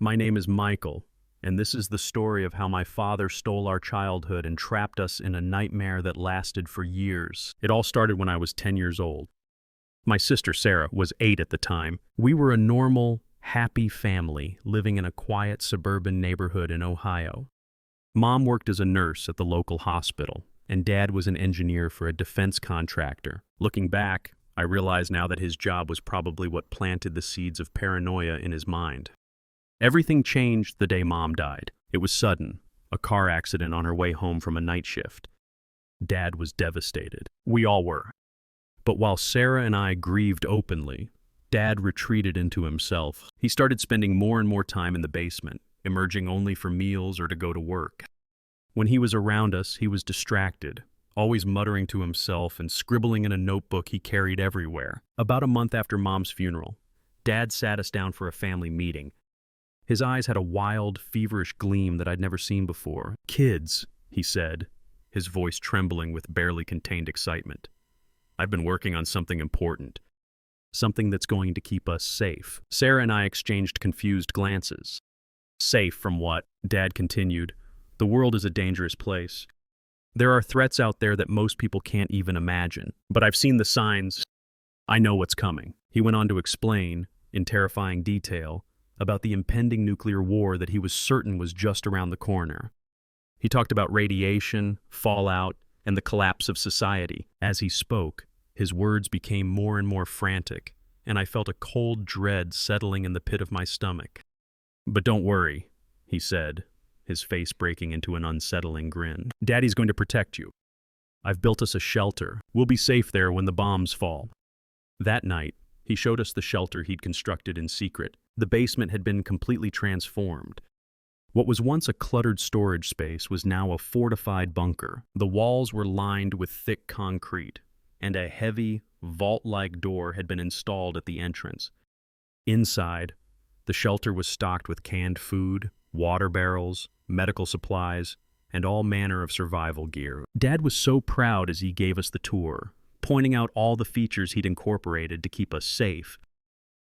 My name is Michael, and this is the story of how my father stole our childhood and trapped us in a nightmare that lasted for years. It all started when I was 10 years old. My sister Sarah was 8 at the time. We were a normal, happy family living in a quiet suburban neighborhood in Ohio. Mom worked as a nurse at the local hospital, and Dad was an engineer for a defense contractor. Looking back, I realize now that his job was probably what planted the seeds of paranoia in his mind. Everything changed the day Mom died. It was sudden, a car accident on her way home from a night shift. Dad was devastated. We all were. But while Sarah and I grieved openly, Dad retreated into himself. He started spending more and more time in the basement, emerging only for meals or to go to work. When he was around us, he was distracted, always muttering to himself and scribbling in a notebook he carried everywhere. About a month after Mom's funeral, Dad sat us down for a family meeting. His eyes had a wild, feverish gleam that I'd never seen before. "Kids," he said, his voice trembling with barely contained excitement. "I've been working on something important. Something that's going to keep us safe." Sarah and I exchanged confused glances. "Safe from what?" Dad continued. "The world is a dangerous place. There are threats out there that most people can't even imagine. But I've seen the signs. I know what's coming." He went on to explain, in terrifying detail, about the impending nuclear war that he was certain was just around the corner. He talked about radiation, fallout, and the collapse of society. As he spoke, his words became more and more frantic, and I felt a cold dread settling in the pit of my stomach. "But don't worry," he said, his face breaking into an unsettling grin. "Daddy's going to protect you. I've built us a shelter. We'll be safe there when the bombs fall." That night, he showed us the shelter he'd constructed in secret. The basement had been completely transformed. What was once a cluttered storage space was now a fortified bunker. The walls were lined with thick concrete, and a heavy, vault-like door had been installed at the entrance. Inside, the shelter was stocked with canned food, water barrels, medical supplies, and all manner of survival gear. Dad was so proud as he gave us the tour, pointing out all the features he'd incorporated to keep us safe.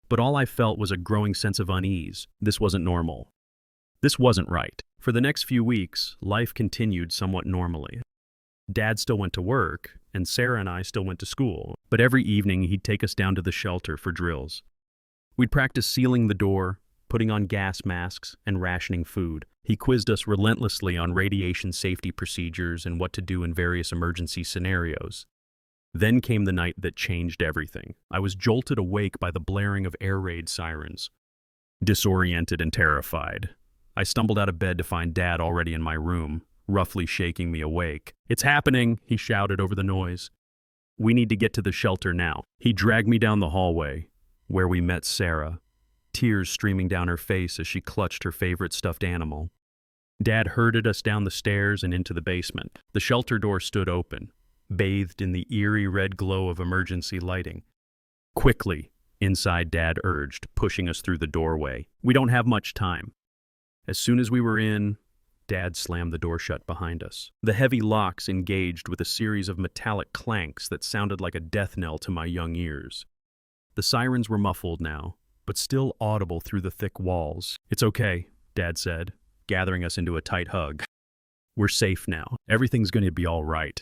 But all I felt was a growing sense of unease. This wasn't normal. This wasn't right. For the next few weeks, life continued somewhat normally. Dad still went to work, and Sarah and I still went to school. But every evening, he'd take us down to the shelter for drills. We'd practice sealing the door, putting on gas masks, and rationing food. He quizzed us relentlessly on radiation safety procedures and what to do in various emergency scenarios. Then came the night that changed everything. I was jolted awake by the blaring of air raid sirens. Disoriented and terrified, I stumbled out of bed to find Dad already in my room, roughly shaking me awake. "It's happening," he shouted over the noise. "We need to get to the shelter now." He dragged me down the hallway, where we met Sarah, tears streaming down her face as she clutched her favorite stuffed animal. Dad herded us down the stairs and into the basement. The shelter door stood open, bathed in the eerie red glow of emergency lighting. "Quickly," inside Dad urged, pushing us through the doorway. "We don't have much time." As soon as we were in, Dad slammed the door shut behind us. The heavy locks engaged with a series of metallic clanks that sounded like a death knell to my young ears. The sirens were muffled now, but still audible through the thick walls. "It's okay," Dad said, gathering us into a tight hug. "We're safe now. Everything's going to be all right."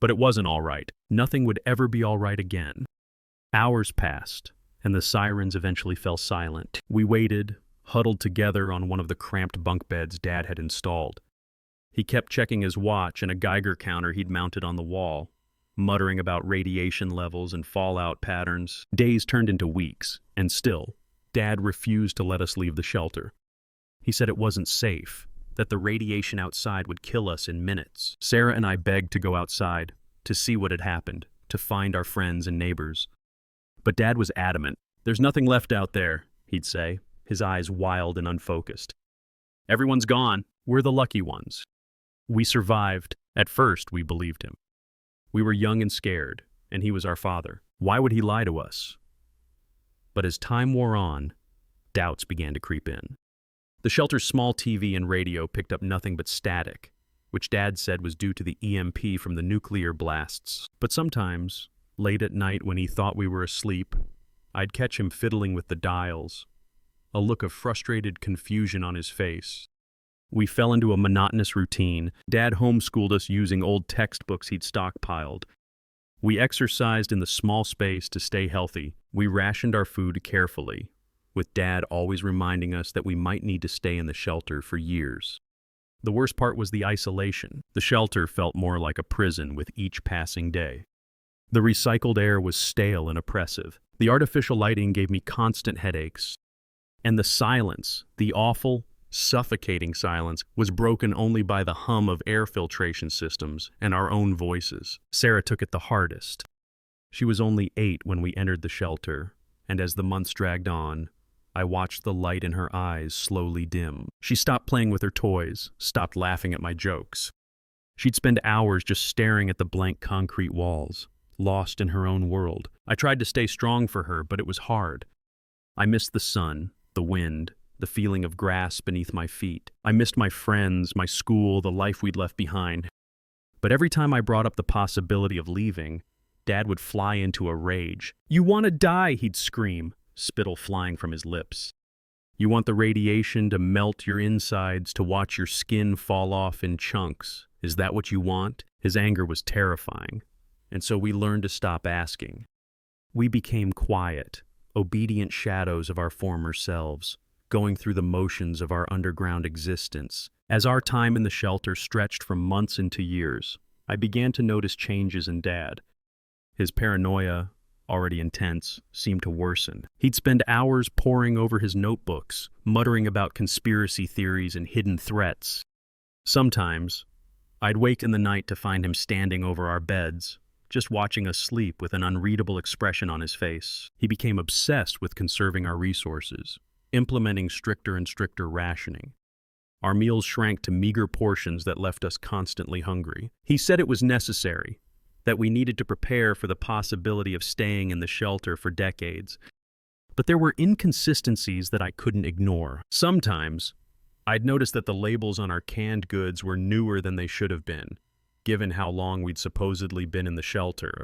But it wasn't all right. Nothing would ever be all right again. Hours passed, and the sirens eventually fell silent. We waited, huddled together on one of the cramped bunk beds Dad had installed. He kept checking his watch and a Geiger counter he'd mounted on the wall, muttering about radiation levels and fallout patterns. Days turned into weeks, and still, Dad refused to let us leave the shelter. He said it wasn't safe, that the radiation outside would kill us in minutes. Sarah and I begged to go outside, to see what had happened, to find our friends and neighbors. But Dad was adamant. "There's nothing left out there," he'd say, his eyes wild and unfocused. "Everyone's gone. We're the lucky ones." We survived. At first, we believed him. We were young and scared, and he was our father. Why would he lie to us? But as time wore on, doubts began to creep in. The shelter's small TV and radio picked up nothing but static, which Dad said was due to the EMP from the nuclear blasts. But sometimes, late at night when he thought we were asleep, I'd catch him fiddling with the dials, a look of frustrated confusion on his face. We fell into a monotonous routine. Dad homeschooled us using old textbooks he'd stockpiled. We exercised in the small space to stay healthy. We rationed our food carefully, with Dad always reminding us that we might need to stay in the shelter for years. The worst part was the isolation. The shelter felt more like a prison with each passing day. The recycled air was stale and oppressive. The artificial lighting gave me constant headaches. And the silence, the awful, suffocating silence, was broken only by the hum of air filtration systems and our own voices. Sarah took it the hardest. She was only 8 when we entered the shelter, and as the months dragged on, I watched the light in her eyes slowly dim. She stopped playing with her toys, stopped laughing at my jokes. She'd spend hours just staring at the blank concrete walls, lost in her own world. I tried to stay strong for her, but it was hard. I missed the sun, the wind, the feeling of grass beneath my feet. I missed my friends, my school, the life we'd left behind. But every time I brought up the possibility of leaving, Dad would fly into a rage. "You want to die," he'd scream, spittle flying from his lips. "You want the radiation to melt your insides, to watch your skin fall off in chunks. Is that what you want?" His anger was terrifying, and so we learned to stop asking. We became quiet, obedient shadows of our former selves, going through the motions of our underground existence. As our time in the shelter stretched from months into years, I began to notice changes in Dad. His paranoia, already intense, seemed to worsen. He'd spend hours poring over his notebooks, muttering about conspiracy theories and hidden threats. Sometimes, I'd wake in the night to find him standing over our beds, just watching us sleep with an unreadable expression on his face. He became obsessed with conserving our resources, implementing stricter and stricter rationing. Our meals shrank to meager portions that left us constantly hungry. He said it was necessary, that we needed to prepare for the possibility of staying in the shelter for decades. But there were inconsistencies that I couldn't ignore. Sometimes, I'd noticed that the labels on our canned goods were newer than they should have been, given how long we'd supposedly been in the shelter.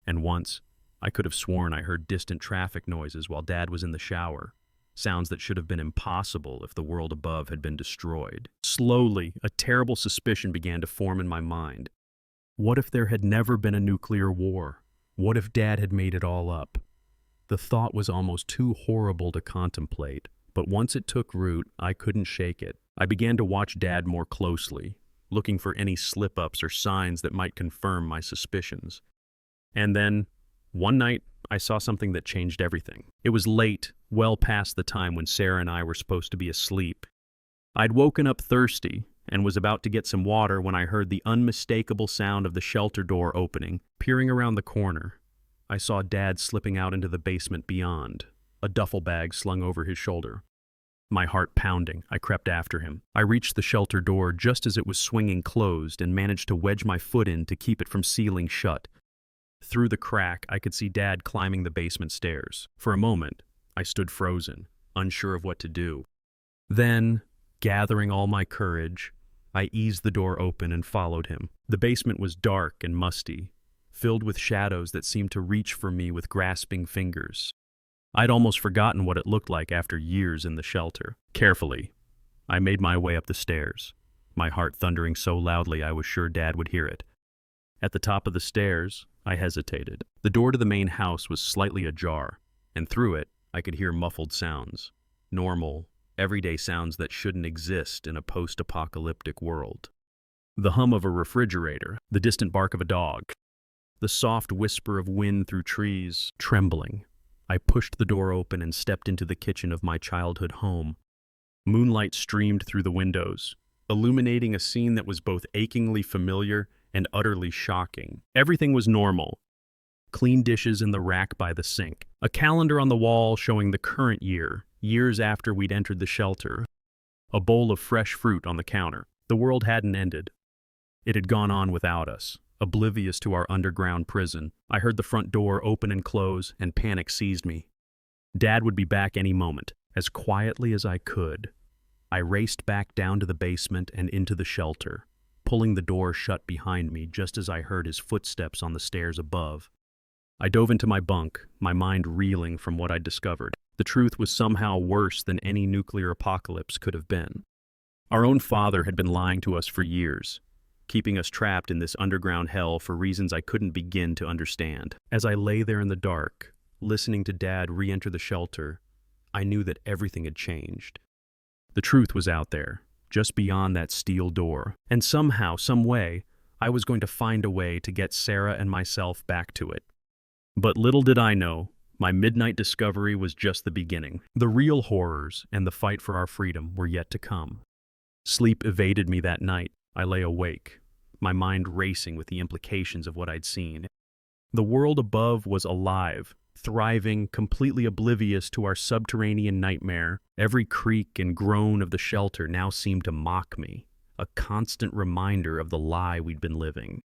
And once, I could have sworn I heard distant traffic noises while Dad was in the shower. Sounds that should have been impossible if the world above had been destroyed. Slowly, a terrible suspicion began to form in my mind. What if there had never been a nuclear war? What if Dad had made it all up? The thought was almost too horrible to contemplate, but once it took root, I couldn't shake it. I began to watch Dad more closely, looking for any slip-ups or signs that might confirm my suspicions. And then, one night, I saw something that changed everything. It was late, well past the time when Sarah and I were supposed to be asleep. I'd woken up thirsty and was about to get some water when I heard the unmistakable sound of the shelter door opening. Peering around the corner, I saw Dad slipping out into the basement beyond, a duffel bag slung over his shoulder. My heart pounding, I crept after him. I reached the shelter door just as it was swinging closed and managed to wedge my foot in to keep it from sealing shut. Through the crack, I could see Dad climbing the basement stairs. For a moment, I stood frozen, unsure of what to do. Then, gathering all my courage, I eased the door open and followed him. The basement was dark and musty, filled with shadows that seemed to reach for me with grasping fingers. I'd almost forgotten what it looked like after years in the shelter. Carefully, I made my way up the stairs, my heart thundering so loudly I was sure Dad would hear it. At the top of the stairs, I hesitated. The door to the main house was slightly ajar, and through it, I could hear muffled sounds. Normal, everyday sounds that shouldn't exist in a post-apocalyptic world. The hum of a refrigerator, the distant bark of a dog, the soft whisper of wind through trees. Trembling, I pushed the door open and stepped into the kitchen of my childhood home. Moonlight streamed through the windows, illuminating a scene that was both achingly familiar and utterly shocking. Everything was normal. Clean dishes in the rack by the sink, a calendar on the wall showing the current year, years after we'd entered the shelter, a bowl of fresh fruit on the counter. The world hadn't ended. It had gone on without us, oblivious to our underground prison. I heard the front door open and close, and panic seized me. Dad would be back any moment. As quietly as I could, I raced back down to the basement and into the shelter, pulling the door shut behind me just as I heard his footsteps on the stairs above. I dove into my bunk, my mind reeling from what I'd discovered. The truth was somehow worse than any nuclear apocalypse could have been. Our own father had been lying to us for years, keeping us trapped in this underground hell for reasons I couldn't begin to understand. As I lay there in the dark, listening to Dad re-enter the shelter, I knew that everything had changed. The truth was out there, just beyond that steel door, and somehow, some way, I was going to find a way to get Sarah and myself back to it. But little did I know, my midnight discovery was just the beginning. The real horrors and the fight for our freedom were yet to come. Sleep evaded me that night. I lay awake, my mind racing with the implications of what I'd seen. The world above was alive, thriving, completely oblivious to our subterranean nightmare. Every creak and groan of the shelter now seemed to mock me, a constant reminder of the lie we'd been living.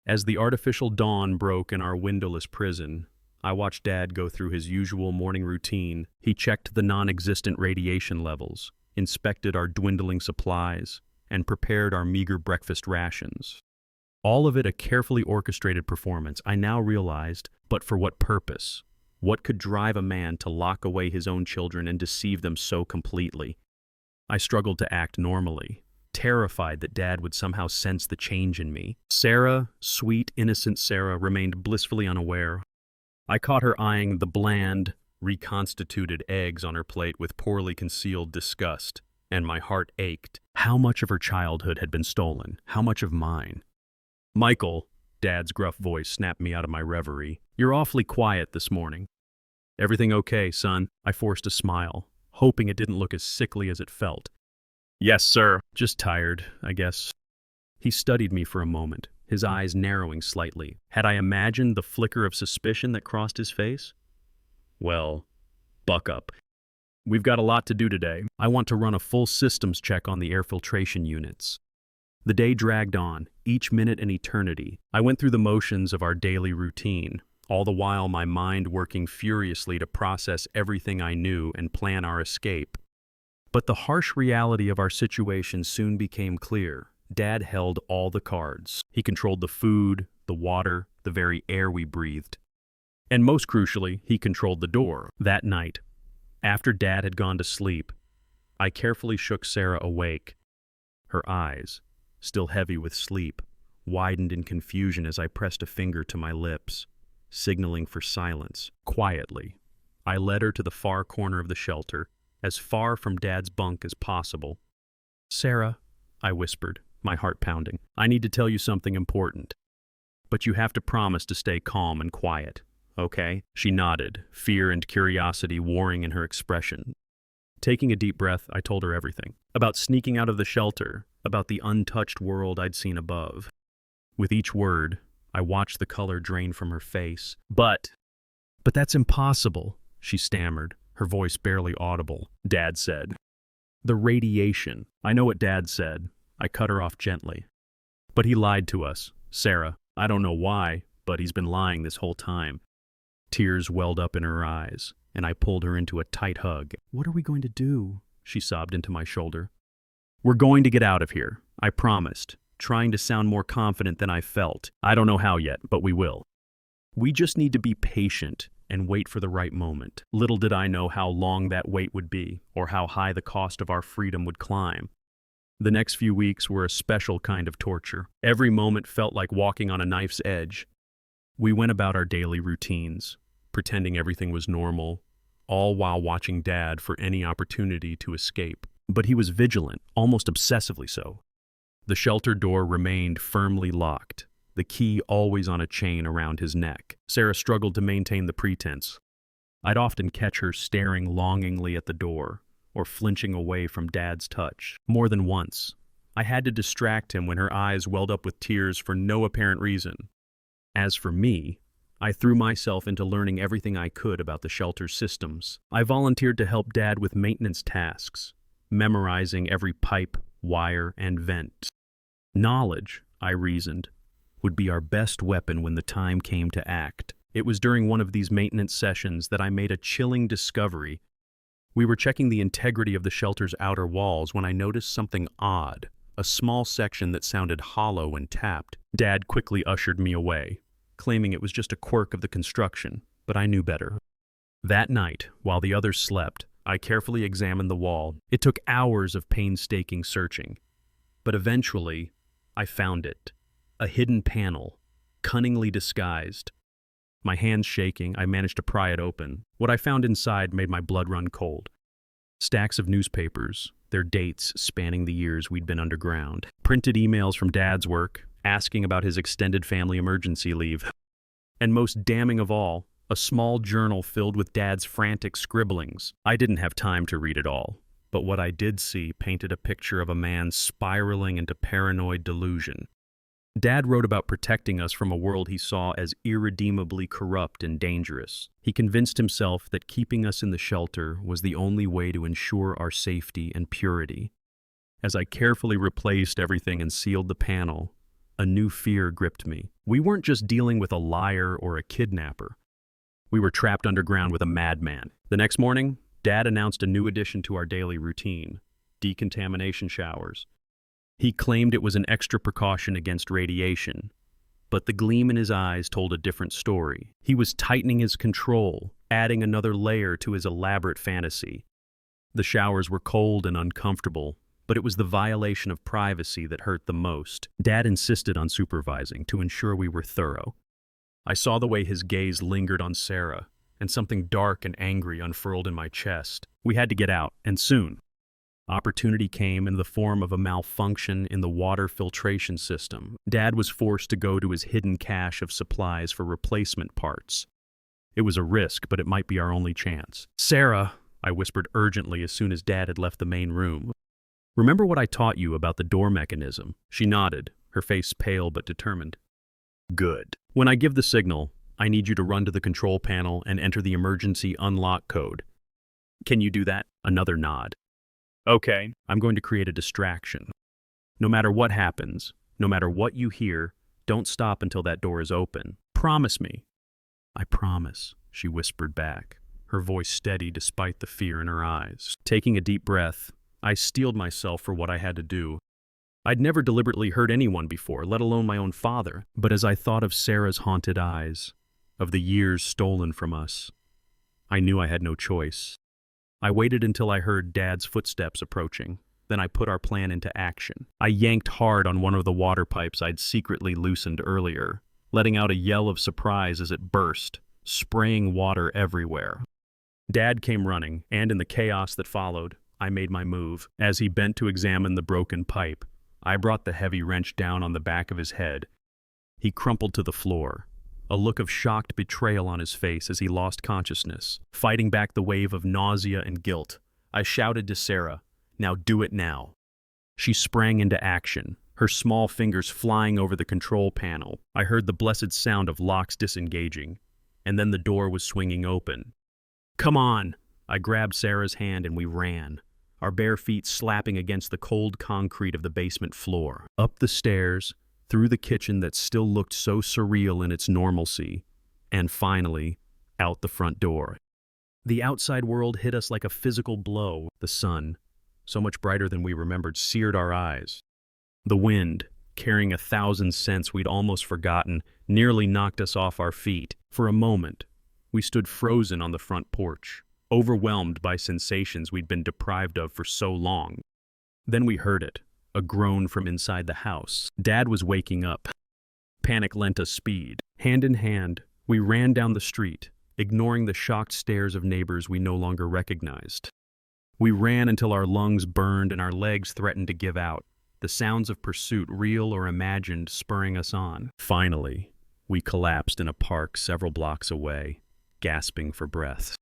As the artificial dawn broke in our windowless prison, I watched Dad go through his usual morning routine. He checked the non-existent radiation levels, inspected our dwindling supplies, and prepared our meager breakfast rations. All of it a carefully orchestrated performance, I now realized, but for what purpose? What could drive a man to lock away his own children and deceive them so completely? I struggled to act normally, terrified that Dad would somehow sense the change in me. Sarah, sweet, innocent Sarah, remained blissfully unaware. I caught her eyeing the bland, reconstituted eggs on her plate with poorly concealed disgust, and my heart ached. How much of her childhood had been stolen? How much of mine? "Michael," Dad's gruff voice snapped me out of my reverie. "You're awfully quiet this morning." "Everything okay, son?" I forced a smile, hoping it didn't look as sickly as it felt. "Yes, sir. Just tired, I guess." He studied me for a moment, his eyes narrowing slightly. Had I imagined the flicker of suspicion that crossed his face? "Well, buck up. We've got a lot to do today. I want to run a full systems check on the air filtration units." The day dragged on, each minute an eternity. I went through the motions of our daily routine, all the while my mind working furiously to process everything I knew and plan our escape. But the harsh reality of our situation soon became clear. Dad held all the cards. He controlled the food, the water, the very air we breathed. And most crucially, he controlled the door. That night, after Dad had gone to sleep, I carefully shook Sarah awake. Her eyes, still heavy with sleep, widened in confusion as I pressed a finger to my lips, signaling for silence. Quietly, I led her to the far corner of the shelter, as far from Dad's bunk as possible. "Sarah," I whispered, my heart pounding, "I need to tell you something important. But you have to promise to stay calm and quiet, okay?" She nodded, fear and curiosity warring in her expression. Taking a deep breath, I told her everything. About sneaking out of the shelter, about the untouched world I'd seen above. With each word, I watched the color drain from her face. But that's impossible," she stammered, her voice barely audible. "Dad said." "The radiation." I know what Dad said. I cut her off gently. "But he lied to us, Sarah. I don't know why, but he's been lying this whole time." Tears welled up in her eyes, and I pulled her into a tight hug. "What are we going to do?" she sobbed into my shoulder. "We're going to get out of here," I promised, trying to sound more confident than I felt. "I don't know how yet, but we will. We just need to be patient and wait for the right moment." Little did I know how long that wait would be, or how high the cost of our freedom would climb. The next few weeks were a special kind of torture. Every moment felt like walking on a knife's edge. We went about our daily routines, pretending everything was normal, all while watching Dad for any opportunity to escape. But he was vigilant, almost obsessively so. The shelter door remained firmly locked, the key always on a chain around his neck. Sarah struggled to maintain the pretense. I'd often catch her staring longingly at the door, or flinching away from Dad's touch. More than once, I had to distract him when her eyes welled up with tears for no apparent reason. As for me, I threw myself into learning everything I could about the shelter's systems. I volunteered to help Dad with maintenance tasks, memorizing every pipe, wire, and vent. Knowledge, I reasoned, would be our best weapon when the time came to act. It was during one of these maintenance sessions that I made a chilling discovery. We were checking the integrity of the shelter's outer walls when I noticed something odd, a small section that sounded hollow and tapped. Dad quickly ushered me away, claiming it was just a quirk of the construction, but I knew better. That night, while the others slept, I carefully examined the wall. It took hours of painstaking searching. But eventually, I found it. A hidden panel, cunningly disguised. My hands shaking, I managed to pry it open. What I found inside made my blood run cold. Stacks of newspapers, their dates spanning the years we'd been underground. Printed emails from Dad's work, asking about his extended family emergency leave. And most damning of all, a small journal filled with Dad's frantic scribblings. I didn't have time to read it all, but what I did see painted a picture of a man spiraling into paranoid delusion. Dad wrote about protecting us from a world he saw as irredeemably corrupt and dangerous. He convinced himself that keeping us in the shelter was the only way to ensure our safety and purity. As I carefully replaced everything and sealed the panel, a new fear gripped me. We weren't just dealing with a liar or a kidnapper. We were trapped underground with a madman. The next morning, Dad announced a new addition to our daily routine: decontamination showers. He claimed it was an extra precaution against radiation, but the gleam in his eyes told a different story. He was tightening his control, adding another layer to his elaborate fantasy. The showers were cold and uncomfortable, but it was the violation of privacy that hurt the most. Dad insisted on supervising to ensure we were thorough. I saw the way his gaze lingered on Sarah, and something dark and angry unfurled in my chest. We had to get out, and soon. Opportunity came in the form of a malfunction in the water filtration system. Dad was forced to go to his hidden cache of supplies for replacement parts. It was a risk, but it might be our only chance. "Sarah," I whispered urgently as soon as Dad had left the main room. "Remember what I taught you about the door mechanism?" She nodded, her face pale but determined. "Good. When I give the signal, I need you to run to the control panel and enter the emergency unlock code. Can you do that?" Another nod. "Okay." "I'm going to create a distraction. No matter what happens, no matter what you hear, don't stop until that door is open. Promise me." "I promise," she whispered back, her voice steady despite the fear in her eyes. Taking a deep breath, I steeled myself for what I had to do. I'd never deliberately hurt anyone before, let alone my own father. But as I thought of Sarah's haunted eyes, of the years stolen from us, I knew I had no choice. I waited until I heard Dad's footsteps approaching. Then I put our plan into action. I yanked hard on one of the water pipes I'd secretly loosened earlier, letting out a yell of surprise as it burst, spraying water everywhere. Dad came running, and in the chaos that followed, I made my move. As he bent to examine the broken pipe, I brought the heavy wrench down on the back of his head. He crumpled to the floor, a look of shocked betrayal on his face as he lost consciousness. Fighting back the wave of nausea and guilt, I shouted to Sarah, "Now do it now." She sprang into action, her small fingers flying over the control panel. I heard the blessed sound of locks disengaging, and then the door was swinging open. "Come on!" I grabbed Sarah's hand and we ran, our bare feet slapping against the cold concrete of the basement floor. Up the stairs, through the kitchen that still looked so surreal in its normalcy, and finally, out the front door. The outside world hit us like a physical blow. The sun, so much brighter than we remembered, seared our eyes. The wind, carrying 1,000 scents we'd almost forgotten, nearly knocked us off our feet. For a moment, we stood frozen on the front porch, overwhelmed by sensations we'd been deprived of for so long. Then we heard it. A groan from inside the house. Dad was waking up. Panic lent us speed. Hand in hand, we ran down the street, ignoring the shocked stares of neighbors we no longer recognized. We ran until our lungs burned and our legs threatened to give out, the sounds of pursuit, real or imagined, spurring us on. Finally, we collapsed in a park several blocks away, gasping for breath.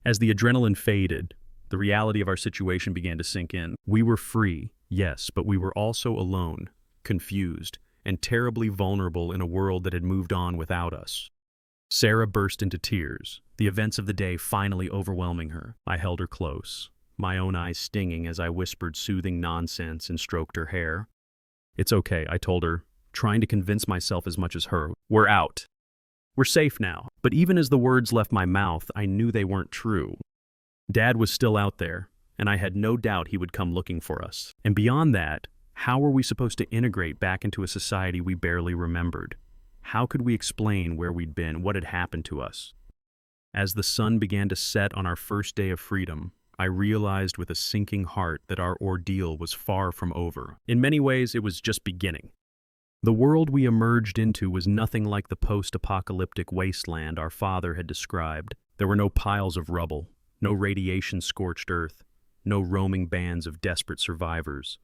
As the adrenaline faded, the reality of our situation began to sink in. We were free. Yes, but we were also alone, confused, and terribly vulnerable in a world that had moved on without us. Sarah burst into tears, the events of the day finally overwhelming her. I held her close, my own eyes stinging as I whispered soothing nonsense and stroked her hair. "It's okay," I told her, trying to convince myself as much as her. "We're out. We're safe now." But even as the words left my mouth, I knew they weren't true. Dad was still out there, and I had no doubt he would come looking for us. And beyond that, how were we supposed to integrate back into a society we barely remembered? How could we explain where we'd been, what had happened to us? As the sun began to set on our first day of freedom, I realized with a sinking heart that our ordeal was far from over. In many ways, it was just beginning. The world we emerged into was nothing like the post-apocalyptic wasteland our father had described. There were no piles of rubble, no radiation-scorched earth, no roaming bands of desperate survivors.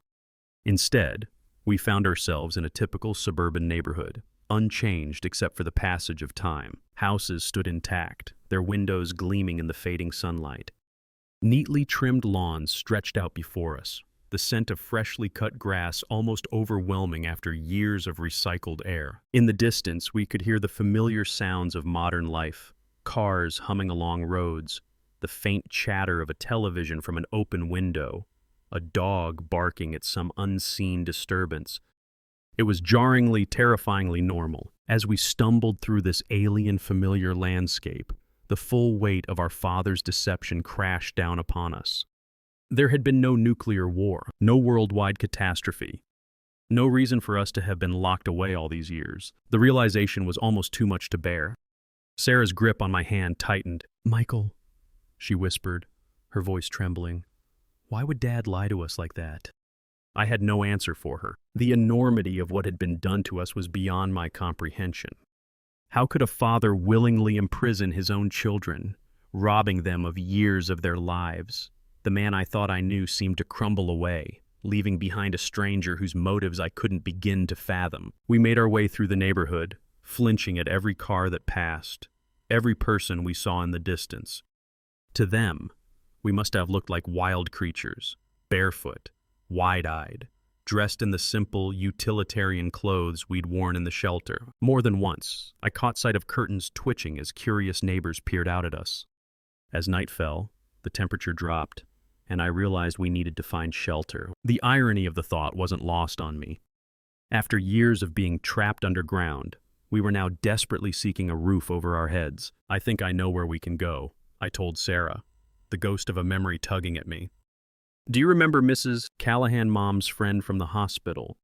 Instead, we found ourselves in a typical suburban neighborhood, unchanged except for the passage of time. Houses stood intact, their windows gleaming in the fading sunlight. Neatly trimmed lawns stretched out before us, the scent of freshly cut grass almost overwhelming after years of recycled air. In the distance, we could hear the familiar sounds of modern life, cars humming along roads, the faint chatter of a television from an open window, a dog barking at some unseen disturbance. It was jarringly, terrifyingly normal. As we stumbled through this alien, familiar landscape, the full weight of our father's deception crashed down upon us. There had been no nuclear war, no worldwide catastrophe, no reason for us to have been locked away all these years. The realization was almost too much to bear. Sarah's grip on my hand tightened. "Michael," she whispered, her voice trembling, "why would Dad lie to us like that?" I had no answer for her. The enormity of what had been done to us was beyond my comprehension. How could a father willingly imprison his own children, robbing them of years of their lives? The man I thought I knew seemed to crumble away, leaving behind a stranger whose motives I couldn't begin to fathom. We made our way through the neighborhood, flinching at every car that passed, every person we saw in the distance. To them, we must have looked like wild creatures, barefoot, wide-eyed, dressed in the simple, utilitarian clothes we'd worn in the shelter. More than once, I caught sight of curtains twitching as curious neighbors peered out at us. As night fell, the temperature dropped, and I realized we needed to find shelter. The irony of the thought wasn't lost on me. After years of being trapped underground, we were now desperately seeking a roof over our heads. "I think I know where we can go," I told Sarah, the ghost of a memory tugging at me. "Do you remember Mrs. Callahan, Mom's friend from the hospital?"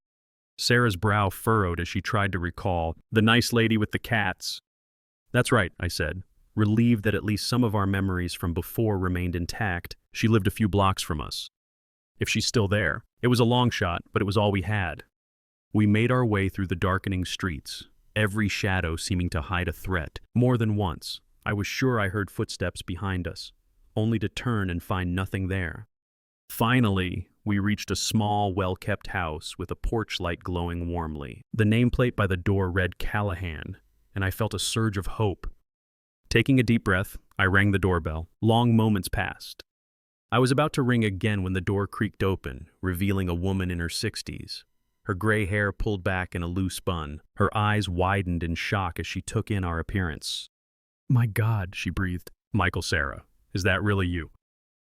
Sarah's brow furrowed as she tried to recall. "The nice lady with the cats." "That's right," I said, relieved that at least some of our memories from before remained intact. "She lived a few blocks from us. If she's still there." It was a long shot, but it was all we had. We made our way through the darkening streets, every shadow seeming to hide a threat. More than once, I was sure I heard footsteps behind us, only to turn and find nothing there. Finally, we reached a small, well-kept house with a porch light glowing warmly. The nameplate by the door read Callahan, and I felt a surge of hope. Taking a deep breath, I rang the doorbell. Long moments passed. I was about to ring again when the door creaked open, revealing a woman in her 60s. Her gray hair pulled back in a loose bun. Her eyes widened in shock as she took in our appearance. "My God," she breathed. "Michael, Sarah, is that really you?"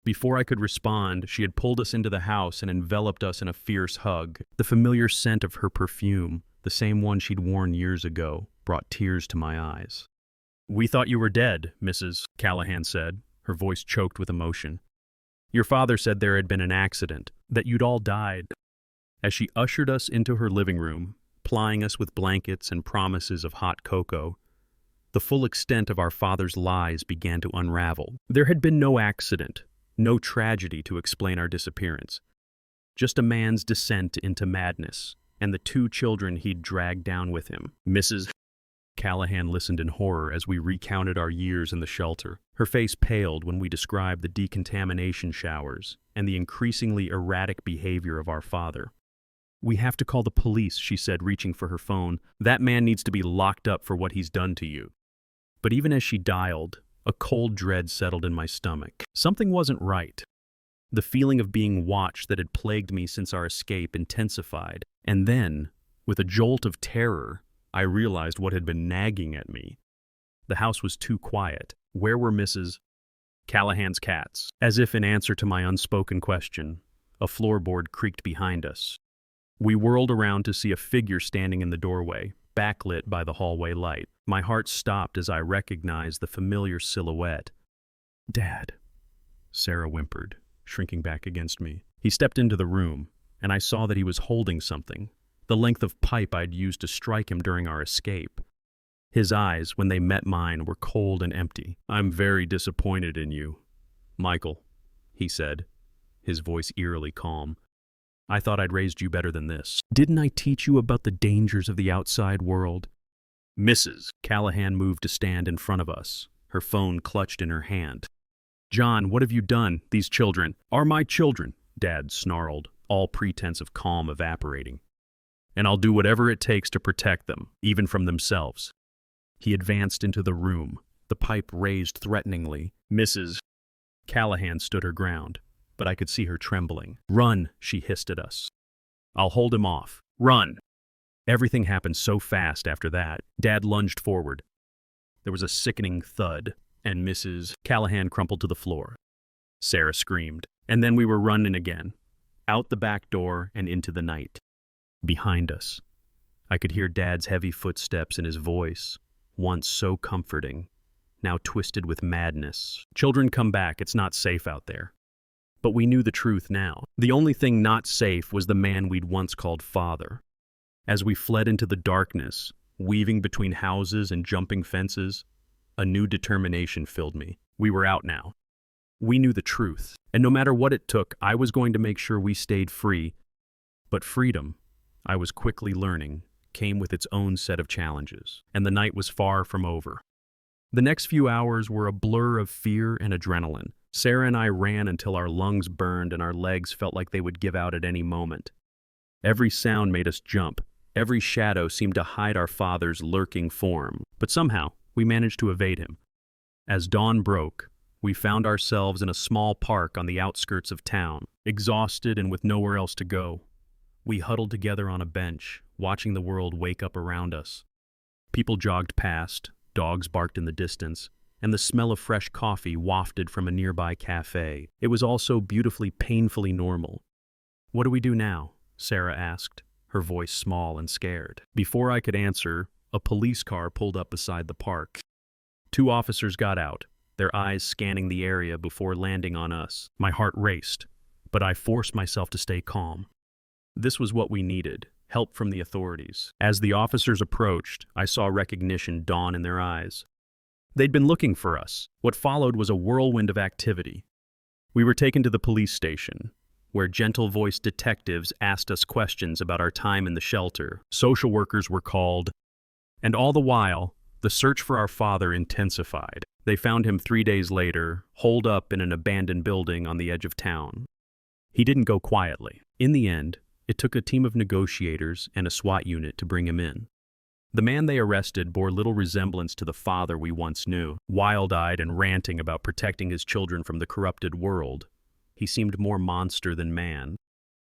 Before I could respond, she had pulled us into the house and enveloped us in a fierce hug. The familiar scent of her perfume, the same one she'd worn years ago, brought tears to my eyes. "We thought you were dead," Mrs. Callahan said, her voice choked with emotion. "Your father said there had been an accident, that you'd all died." As she ushered us into her living room, plying us with blankets and promises of hot cocoa, the full extent of our father's lies began to unravel. There had been no accident, no tragedy to explain our disappearance. Just a man's descent into madness, and the 2 children he'd dragged down with him. Mrs. Callahan listened in horror as we recounted our years in the shelter. Her face paled when we described the decontamination showers and the increasingly erratic behavior of our father. "We have to call the police," she said, reaching for her phone. "That man needs to be locked up for what he's done to you." But even as she dialed, a cold dread settled in my stomach. Something wasn't right. The feeling of being watched that had plagued me since our escape intensified. And then, with a jolt of terror, I realized what had been nagging at me. The house was too quiet. Where were Mrs. Callahan's cats? As if in answer to my unspoken question, a floorboard creaked behind us. We whirled around to see a figure standing in the doorway, backlit by the hallway light. My heart stopped as I recognized the familiar silhouette. "Dad," Sarah whimpered, shrinking back against me. He stepped into the room, and I saw that he was holding something, the length of pipe I'd used to strike him during our escape. His eyes, when they met mine, were cold and empty. "I'm very disappointed in you, Michael," he said, his voice eerily calm. "I thought I'd raised you better than this. Didn't I teach you about the dangers of the outside world?" "Mrs." Callahan moved to stand in front of us, her phone clutched in her hand. "John, what have you done? These children are my children," Dad snarled, all pretense of calm evaporating. "And I'll do whatever it takes to protect them, even from themselves." He advanced into the room, the pipe raised threateningly. "Mrs." Callahan stood her ground, but I could see her trembling. "Run," she hissed at us. "I'll hold him off. Run." Everything happened so fast after that. Dad lunged forward. There was a sickening thud, and Mrs. Callahan crumpled to the floor. Sarah screamed, and then we were running again, out the back door and into the night. Behind us, I could hear Dad's heavy footsteps and his voice, once so comforting, now twisted with madness. "Children, come back. It's not safe out there." But we knew the truth now. The only thing not safe was the man we'd once called father. As we fled into the darkness, weaving between houses and jumping fences, a new determination filled me. We were out now. We knew the truth, and no matter what it took, I was going to make sure we stayed free. But freedom, I was quickly learning, came with its own set of challenges, and the night was far from over. The next few hours were a blur of fear and adrenaline. Sarah and I ran until our lungs burned and our legs felt like they would give out at any moment. Every sound made us jump. Every shadow seemed to hide our father's lurking form, but somehow we managed to evade him. As dawn broke, we found ourselves in a small park on the outskirts of town, exhausted and with nowhere else to go. We huddled together on a bench, watching the world wake up around us. People jogged past, dogs barked in the distance, and the smell of fresh coffee wafted from a nearby cafe. It was all so beautifully, painfully normal. "What do we do now?" Sarah asked, her voice small and scared. Before I could answer, a police car pulled up beside the park. 2 officers got out, their eyes scanning the area before landing on us. My heart raced, but I forced myself to stay calm. This was what we needed, help from the authorities. As the officers approached, I saw recognition dawn in their eyes. They'd been looking for us. What followed was a whirlwind of activity. We were taken to the police station, where gentle-voiced detectives asked us questions about our time in the shelter. Social workers were called, and all the while, the search for our father intensified. They found him 3 days later, holed up in an abandoned building on the edge of town. He didn't go quietly. In the end, it took a team of negotiators and a SWAT unit to bring him in. The man they arrested bore little resemblance to the father we once knew. Wild-eyed and ranting about protecting his children from the corrupted world, he seemed more monster than man.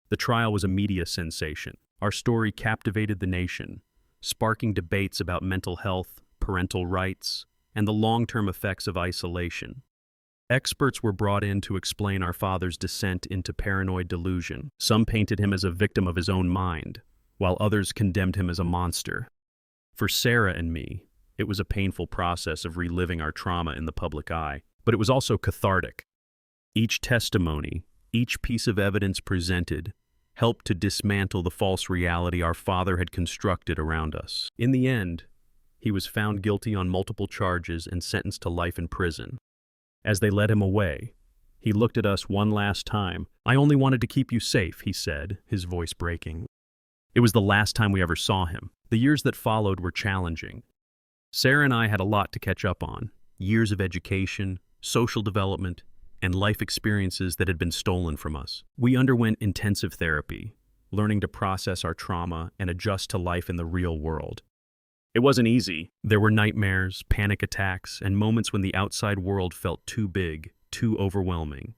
The trial was a media sensation. Our story captivated the nation, sparking debates about mental health, parental rights, and the long-term effects of isolation. Experts were brought in to explain our father's descent into paranoid delusion. Some painted him as a victim of his own mind, while others condemned him as a monster. For Sarah and me, it was a painful process of reliving our trauma in the public eye, but it was also cathartic. Each testimony, each piece of evidence presented, helped to dismantle the false reality our father had constructed around us. In the end, he was found guilty on multiple charges and sentenced to life in prison. As they led him away, he looked at us one last time. "I only wanted to keep you safe," he said, his voice breaking. It was the last time we ever saw him. The years that followed were challenging. Sarah and I had a lot to catch up on. Years of education, social development, and life experiences that had been stolen from us. We underwent intensive therapy, learning to process our trauma and adjust to life in the real world. It wasn't easy. There were nightmares, panic attacks, and moments when the outside world felt too big, too overwhelming.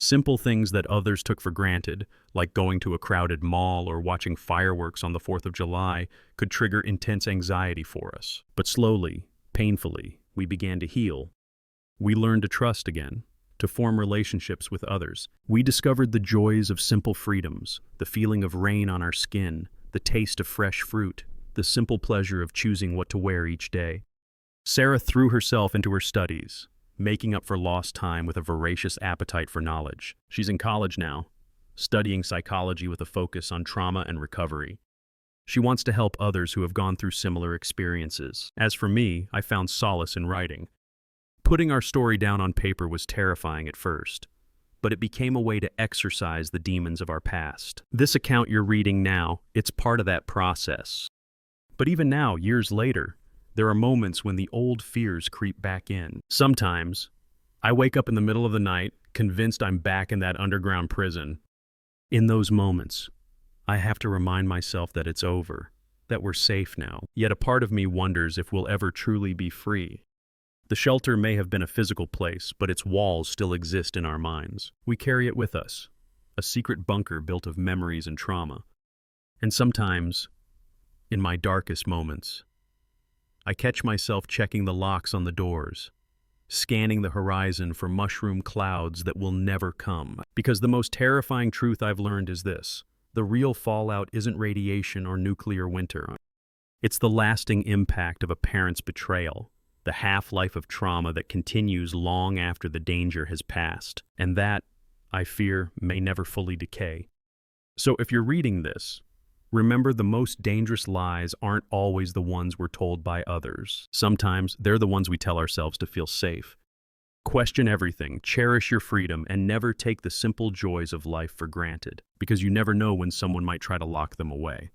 Simple things that others took for granted, like going to a crowded mall or watching fireworks on the 4th of July, could trigger intense anxiety for us. But slowly, painfully, we began to heal. We learned to trust again, to form relationships with others. We discovered the joys of simple freedoms, the feeling of rain on our skin, the taste of fresh fruit, the simple pleasure of choosing what to wear each day. Sarah threw herself into her studies, making up for lost time with a voracious appetite for knowledge. She's in college now, studying psychology with a focus on trauma and recovery. She wants to help others who have gone through similar experiences. As for me, I found solace in writing. Putting our story down on paper was terrifying at first, but it became a way to exorcise the demons of our past. This account you're reading now, it's part of that process. But even now, years later, there are moments when the old fears creep back in. Sometimes, I wake up in the middle of the night, convinced I'm back in that underground prison. In those moments, I have to remind myself that it's over, that we're safe now. Yet a part of me wonders if we'll ever truly be free. The shelter may have been a physical place, but its walls still exist in our minds. We carry it with us, a secret bunker built of memories and trauma. And sometimes, in my darkest moments, I catch myself checking the locks on the doors, scanning the horizon for mushroom clouds that will never come. Because the most terrifying truth I've learned is this: the real fallout isn't radiation or nuclear winter. It's the lasting impact of a parent's betrayal, the half-life of trauma that continues long after the danger has passed, and that, I fear, may never fully decay. So if you're reading this, remember the most dangerous lies aren't always the ones we're told by others. Sometimes they're the ones we tell ourselves to feel safe. Question everything, cherish your freedom, and never take the simple joys of life for granted, because you never know when someone might try to lock them away.